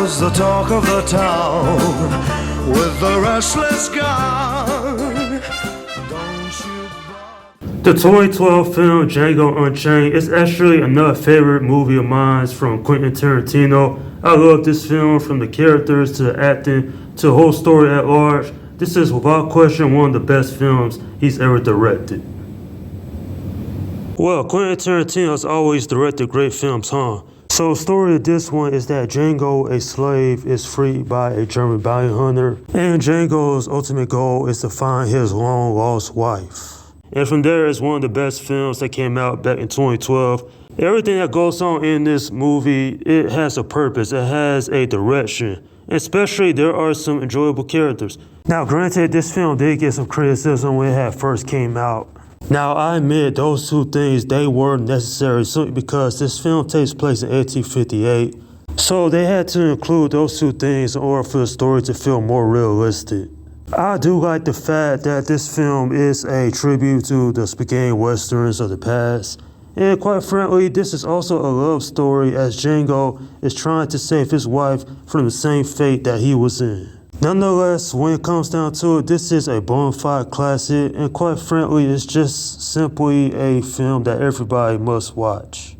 was the talk of the town with the restless gun. Don't you... The 2012 film Django Unchained is actually another favorite movie of mine from Quentin Tarantino. I love this film, from the characters to the acting to the whole story at large. This is without question one of the best films he's ever directed. Well, Quentin Tarantino has always directed great films, huh? So the story of this one is that Django, a slave, is freed by a German bounty hunter, and Django's ultimate goal is to find his long-lost wife. And from there, it's one of the best films that came out back in 2012. Everything that goes on in this movie, it has a purpose, it has a direction. Especially, there are some enjoyable characters. Now, granted, this film did get some criticism when it had first came out. Now, I admit those two things, they were necessary simply because this film takes place in 1858. So they had to include those two things in order for the story to feel more realistic. I do like the fact that this film is a tribute to the spaghetti westerns of the past. And quite frankly, this is also a love story as Django is trying to save his wife from the same fate that he was in. Nonetheless, when it comes down to it, this is a bona fide classic, and quite frankly, it's just simply a film that everybody must watch.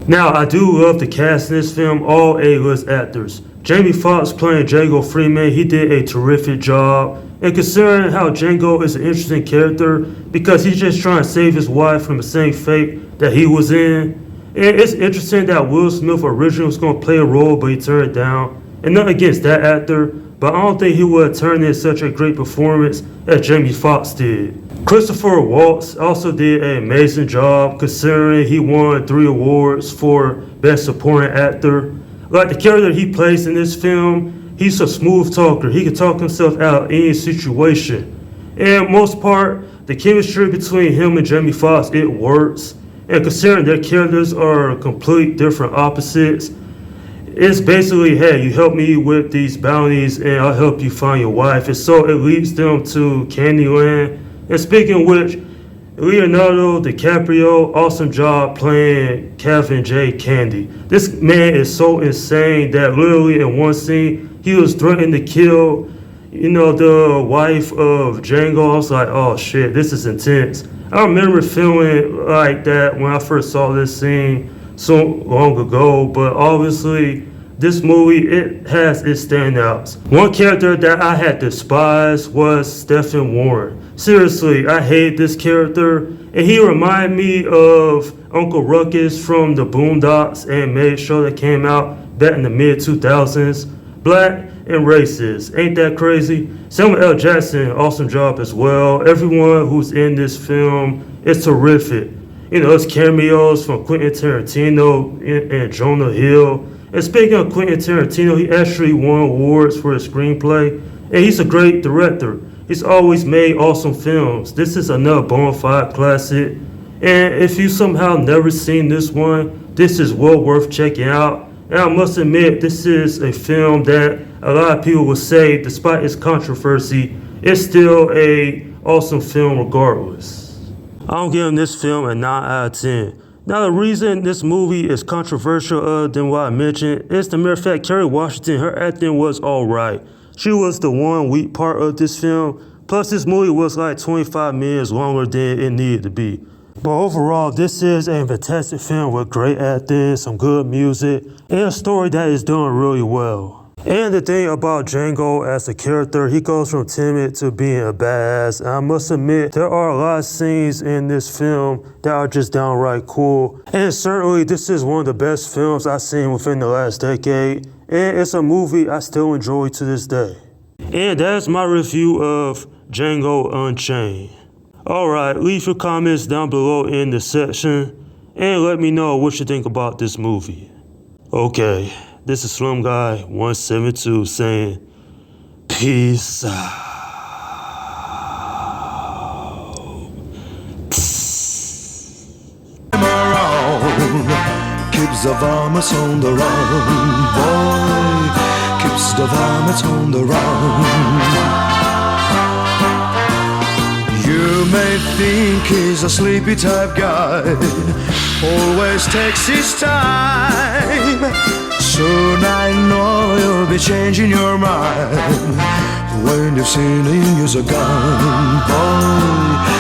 Now, I do love the cast in this film, all A-list actors. Jamie Foxx playing Django Freeman, he did a terrific job. And considering how Django is an interesting character, because he's just trying to save his wife from the same fate that he was in. And it's interesting that Will Smith originally was going to play a role, but he turned it down. And nothing against that actor, but I don't think he would have turned in such a great performance as Jamie Foxx did. Christopher Waltz also did an amazing job, considering he won 3 awards for Best Supporting Actor. Like the character he plays in this film, he's a smooth talker. He can talk himself out of any situation. And most part, the chemistry between him and Jamie Foxx, it works. And considering their characters are complete different opposites, it's basically, hey, you help me with these bounties and I'll help you find your wife. And so it leads them to Candyland. And speaking of which, Leonardo DiCaprio, awesome job playing Kevin J. Candy. This man is so insane that literally in one scene, he was threatening to kill, the wife of Django. I was like, oh shit, this is intense. I remember feeling like that when I first saw this scene so long ago, but obviously this movie, it has its standouts. One character that I had despised was Stephen Warren. Seriously, I hate this character, and he reminded me of Uncle Ruckus from the Boondocks animated show that came out back in the mid-2000s. Black and racist, ain't that crazy? Samuel L. Jackson, awesome job as well. Everyone who's in this film is terrific. It's cameos from Quentin Tarantino and Jonah Hill. And speaking of Quentin Tarantino, he actually won awards for his screenplay, and he's a great director. He's always made awesome films. This is another bona fide classic, and if you somehow never seen this one, this is well worth checking out. And I must admit, this is a film that a lot of people will say, despite its controversy, it's still a awesome film regardless. I'm giving this film a 9 out of 10. Now, the reason this movie is controversial other than what I mentioned is the mere fact Kerry Washington, her acting was alright. She was the one weak part of this film. Plus, this movie was like 25 minutes longer than it needed to be. But overall, this is a fantastic film with great acting, some good music, and a story that is doing really well. And the thing about Django as a character, he goes from timid to being a badass. And I must admit, there are a lot of scenes in this film that are just downright cool. And certainly, this is one of the best films I've seen within the last decade. And it's a movie I still enjoy to this day. And that's my review of Django Unchained. Alright, leave your comments down below in the section and let me know what you think about this movie. Okay, this is Slim Guy 172 saying peace out. Keeps the varmints on the run, boy. Keeps the varmints on the run. You may think he's a sleepy type guy, always takes his time. Soon I know you'll never be changing your mind when the feeling is gone. Boy,